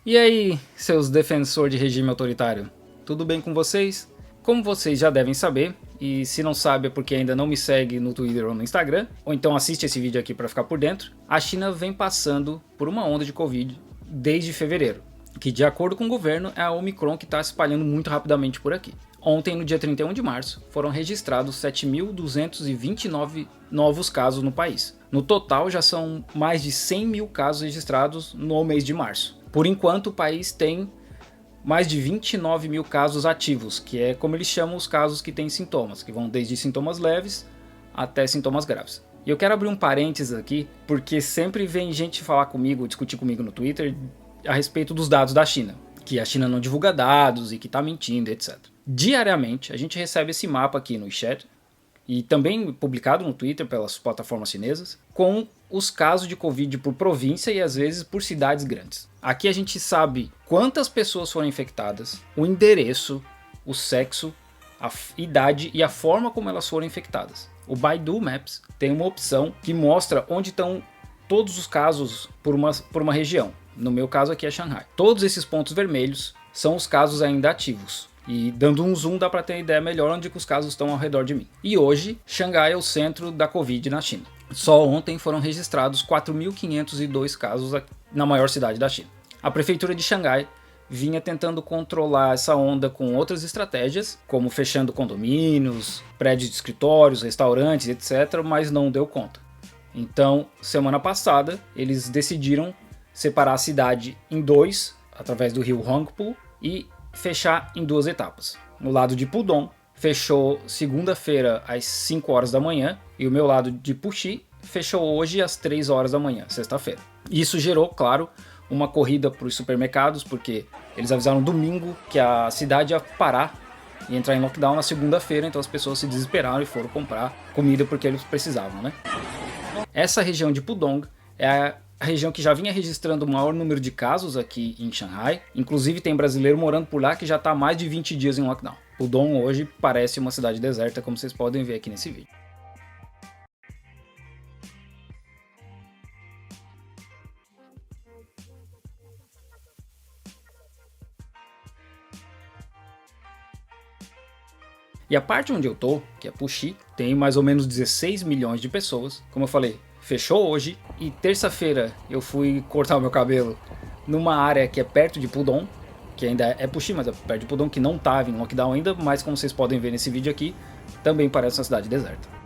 E aí, seus defensores de regime autoritário, tudo bem com vocês? Como vocês já devem saber, e se não sabe é porque ainda não me segue no Twitter ou no Instagram, ou então assiste esse vídeo aqui para ficar por dentro, a China vem passando por uma onda de Covid desde fevereiro, que de acordo com o governo é a Omicron que está se espalhando muito rapidamente por aqui. Ontem, no dia 31 de março, foram registrados 7.229 novos casos no país. No total, já são mais de 100 mil casos registrados no mês de março. Por enquanto, o país tem mais de 29 mil casos ativos, que é como eles chamam os casos que têm sintomas, que vão desde sintomas leves até sintomas graves. E eu quero abrir um parênteses aqui, porque sempre vem gente falar comigo, discutir comigo no Twitter a respeito dos dados da China, que a China não divulga dados e que está mentindo, etc. Diariamente, a gente recebe esse mapa aqui no WeChat, e também publicado no Twitter pelas plataformas chinesas, com os casos de Covid por província e às vezes por cidades grandes. Aqui a gente sabe quantas pessoas foram infectadas, o endereço, o sexo, a idade e a forma como elas foram infectadas. O Baidu Maps tem uma opção que mostra onde estão todos os casos por uma região. No meu caso aqui é Shanghai. Todos esses pontos vermelhos são os casos ainda ativos. E dando um zoom dá para ter uma ideia melhor onde que os casos estão ao redor de mim. E hoje, Xangai é o centro da Covid na China. Só ontem foram registrados 4.502 casos na maior cidade da China. A prefeitura de Xangai vinha tentando controlar essa onda com outras estratégias, como fechando condomínios, prédios de escritórios, restaurantes, etc., mas não deu conta. Então, semana passada, eles decidiram separar a cidade em dois, através do rio Huangpu, e fechar em duas etapas. No lado de Pudong, fechou segunda-feira às 5 horas da manhã, e o meu lado de Puxi fechou hoje às 3 horas da manhã, sexta-feira. Isso gerou, claro, uma corrida para os supermercados, porque eles avisaram domingo que a cidade ia parar e entrar em lockdown na segunda-feira, então as pessoas se desesperaram e foram comprar comida porque eles precisavam, né? Essa região de Pudong é a região que já vinha registrando o maior número de casos aqui em Shanghai. Inclusive tem brasileiro morando por lá que já está há mais de 20 dias em lockdown. Pudong hoje parece uma cidade deserta, como vocês podem ver aqui nesse vídeo. E a parte onde eu tô, que é Puxi, tem mais ou menos 16 milhões de pessoas. Como eu falei, fechou hoje, e terça-feira eu fui cortar o meu cabelo numa área que é perto de Pudong, que ainda é Puxi, mas é perto de Pudong, que não estava em lockdown ainda, mas como vocês podem ver nesse vídeo aqui, também parece uma cidade deserta.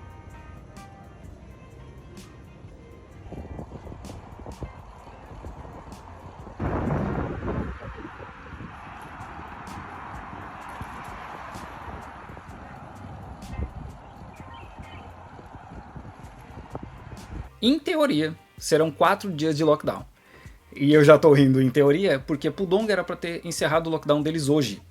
Em teoria, serão 4 dias de lockdown. E eu já tô rindo em teoria, porque Pudong era para ter encerrado o lockdown deles hoje.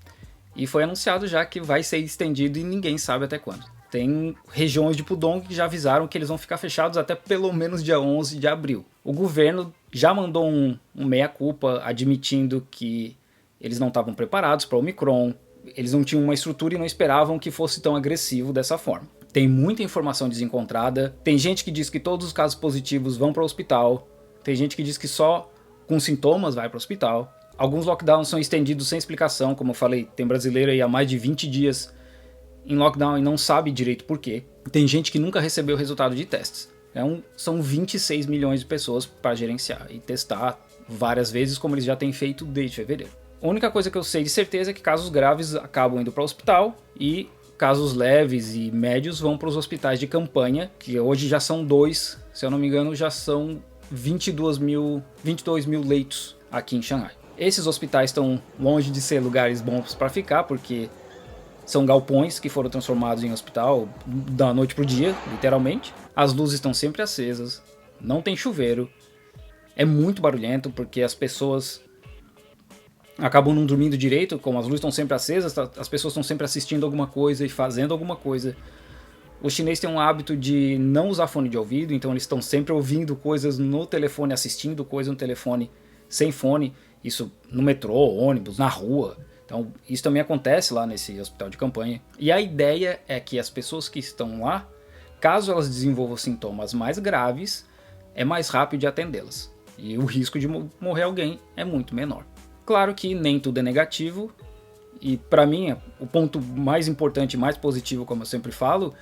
E foi anunciado já que vai ser estendido e ninguém sabe até quando. Tem regiões de Pudong que já avisaram que eles vão ficar fechados até pelo menos dia 11 de abril. O governo já mandou um meia-culpa admitindo que eles não estavam preparados para o Omicron, eles não tinham uma estrutura e não esperavam que fosse tão agressivo dessa forma. Tem muita informação desencontrada, tem gente que diz que todos os casos positivos vão para o hospital, tem gente que diz que só com sintomas vai para o hospital. Alguns lockdowns são estendidos sem explicação, como eu falei, tem brasileiro aí há mais de 20 dias em lockdown e não sabe direito por quê. Tem gente que nunca recebeu o resultado de testes. São 26 milhões de pessoas para gerenciar e testar várias vezes, como eles já têm feito desde fevereiro. A única coisa que eu sei de certeza é que casos graves acabam indo para o hospital e casos leves e médios vão para os hospitais de campanha, que hoje já são 2, se eu não me engano, já são 22 mil leitos aqui em Shanghai. Esses hospitais estão longe de ser lugares bons para ficar, porque são galpões que foram transformados em hospital da noite para o dia, literalmente. As luzes estão sempre acesas, não tem chuveiro, é muito barulhento porque as pessoas acabam não dormindo direito, como as luzes estão sempre acesas, as pessoas estão sempre assistindo alguma coisa e fazendo alguma coisa. Os chineses têm um hábito de não usar fone de ouvido, então eles estão sempre ouvindo coisas no telefone, assistindo coisas no telefone sem fone, isso no metrô, ônibus, na rua. Então isso também acontece lá nesse hospital de campanha. E a ideia é que as pessoas que estão lá, caso elas desenvolvam sintomas mais graves, é mais rápido de atendê-las. E o risco de morrer alguém é muito menor. Claro que nem tudo é negativo, e para mim o ponto mais importante e mais positivo, como eu sempre falo,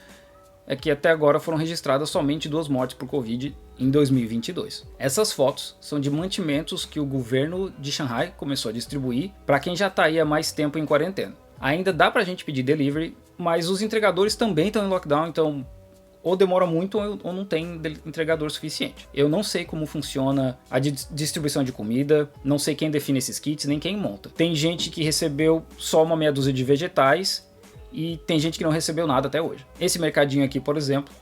é que até agora foram registradas somente 2 mortes por Covid em 2022. Essas fotos são de mantimentos que o governo de Xangai começou a distribuir para quem já está aí há mais tempo em quarentena. Ainda dá pra gente pedir delivery, mas os entregadores também estão em lockdown, então ou demora muito ou não tem entregador suficiente. Eu não sei como funciona a distribuição de comida, não sei quem define esses kits, nem quem monta. Tem gente que recebeu só uma meia dúzia de vegetais e tem gente que não recebeu nada até hoje. Esse mercadinho aqui, por exemplo,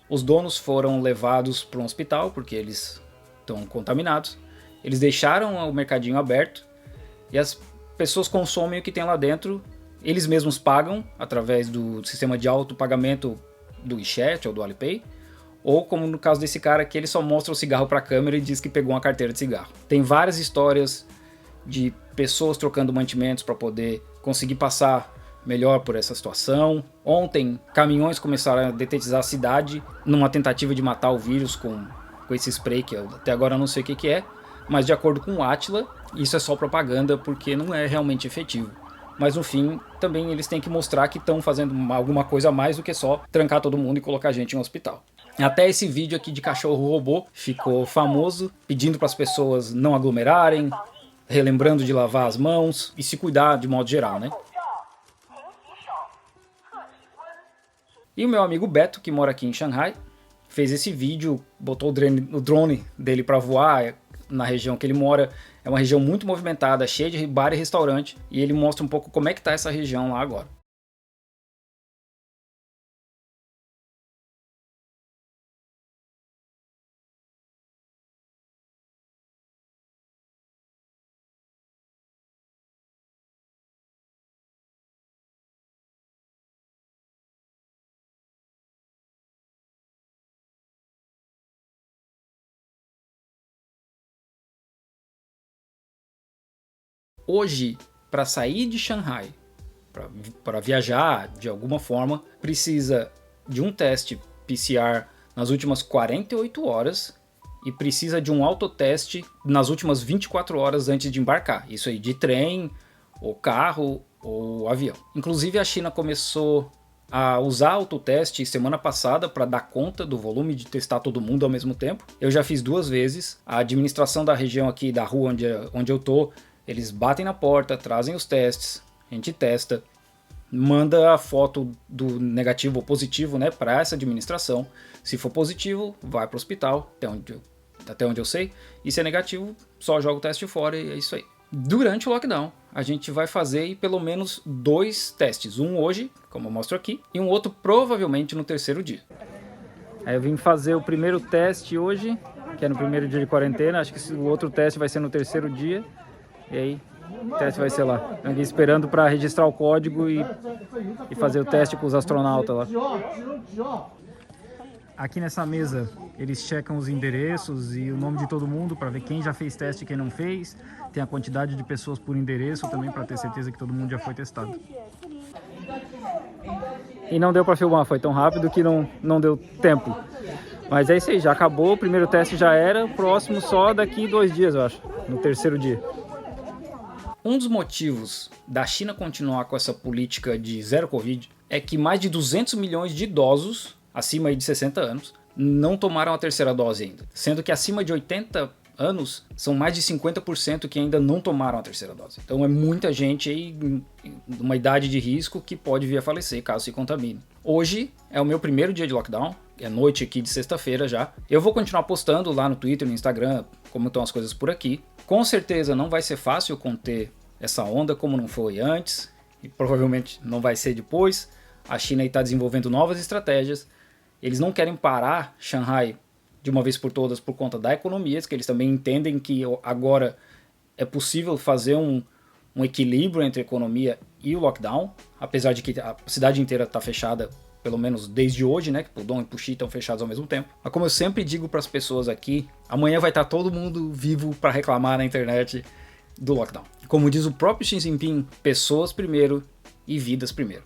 os donos foram levados para um hospital porque eles estão contaminados. Eles deixaram o mercadinho aberto e as pessoas consomem o que tem lá dentro. Eles mesmos pagam através do sistema de autopagamento do WeChat ou do Alipay, ou como no caso desse cara que ele só mostra o cigarro para a câmera e diz que pegou uma carteira de cigarro. Tem várias histórias de pessoas trocando mantimentos para poder conseguir passar melhor por essa situação. Ontem, caminhões começaram a detetizar a cidade numa tentativa de matar o vírus com esse spray que eu até agora não sei o que é, mas de acordo com o Atila, isso é só propaganda porque não é realmente efetivo. Mas no fim, também eles têm que mostrar que estão fazendo alguma coisa a mais do que só trancar todo mundo e colocar a gente em um hospital. Até esse vídeo aqui de cachorro robô ficou famoso, pedindo para as pessoas não aglomerarem, relembrando de lavar as mãos e se cuidar de modo geral, né? E o meu amigo Beto, que mora aqui em Xangai, fez esse vídeo, botou o drone dele para voar na região que ele mora. É uma região muito movimentada, cheia de bar e restaurante, e ele mostra um pouco como é que tá essa região lá agora. Hoje, para sair de Xangai, para viajar de alguma forma, precisa de um teste PCR nas últimas 48 horas e precisa de um autoteste nas últimas 24 horas antes de embarcar. Isso aí de trem, ou carro, ou avião. Inclusive a China começou a usar autoteste semana passada para dar conta do volume de testar todo mundo ao mesmo tempo. Eu já fiz 2 vezes. A administração da região aqui, da rua onde eu tô, eles batem na porta, trazem os testes, a gente testa, manda a foto do negativo ou positivo, né, para essa administração. Se for positivo, vai para o hospital, até onde eu sei. E se é negativo, só joga o teste fora e é isso aí. Durante o lockdown, a gente vai fazer pelo menos 2 testes. Um hoje, como eu mostro aqui, e um outro provavelmente no 3º dia. Aí eu vim fazer o primeiro teste hoje, que é no 1º dia de quarentena. Acho que o outro teste vai ser no 3º dia. E aí, o teste vai ser lá. Aqui esperando para registrar o código e fazer o teste com os astronautas lá. Aqui nessa mesa, eles checam os endereços e o nome de todo mundo para ver quem já fez teste e quem não fez. Tem a quantidade de pessoas por endereço também para ter certeza que todo mundo já foi testado. E não deu para filmar, foi tão rápido que não deu tempo. Mas é isso aí, já acabou, o primeiro teste já era, o próximo só daqui 2 dias, eu acho, no 3º dia. Um dos motivos da China continuar com essa política de zero Covid é que mais de 200 milhões de idosos, acima de 60 anos, não tomaram a 3ª dose ainda. Sendo que acima de 80 anos, são mais de 50% que ainda não tomaram a 3ª dose. Então é muita gente aí, numa idade de risco, que pode vir a falecer caso se contamine. Hoje é o meu primeiro dia de lockdown, é noite aqui de sexta-feira já. Eu vou continuar postando lá no Twitter, no Instagram, como estão as coisas por aqui. Com certeza não vai ser fácil conter essa onda como não foi antes, e provavelmente não vai ser depois. A China está desenvolvendo novas estratégias. Eles não querem parar Xangai de uma vez por todas por conta da economia, que eles também entendem que agora é possível fazer um equilíbrio entre a economia e o lockdown, apesar de que a cidade inteira está fechada, pelo menos desde hoje, né, que Pudong e Puxi estão fechados ao mesmo tempo. Mas como eu sempre digo para as pessoas aqui, amanhã vai estar todo mundo vivo para reclamar na internet do lockdown. Como diz o próprio Xi Jinping, pessoas primeiro e vidas primeiro.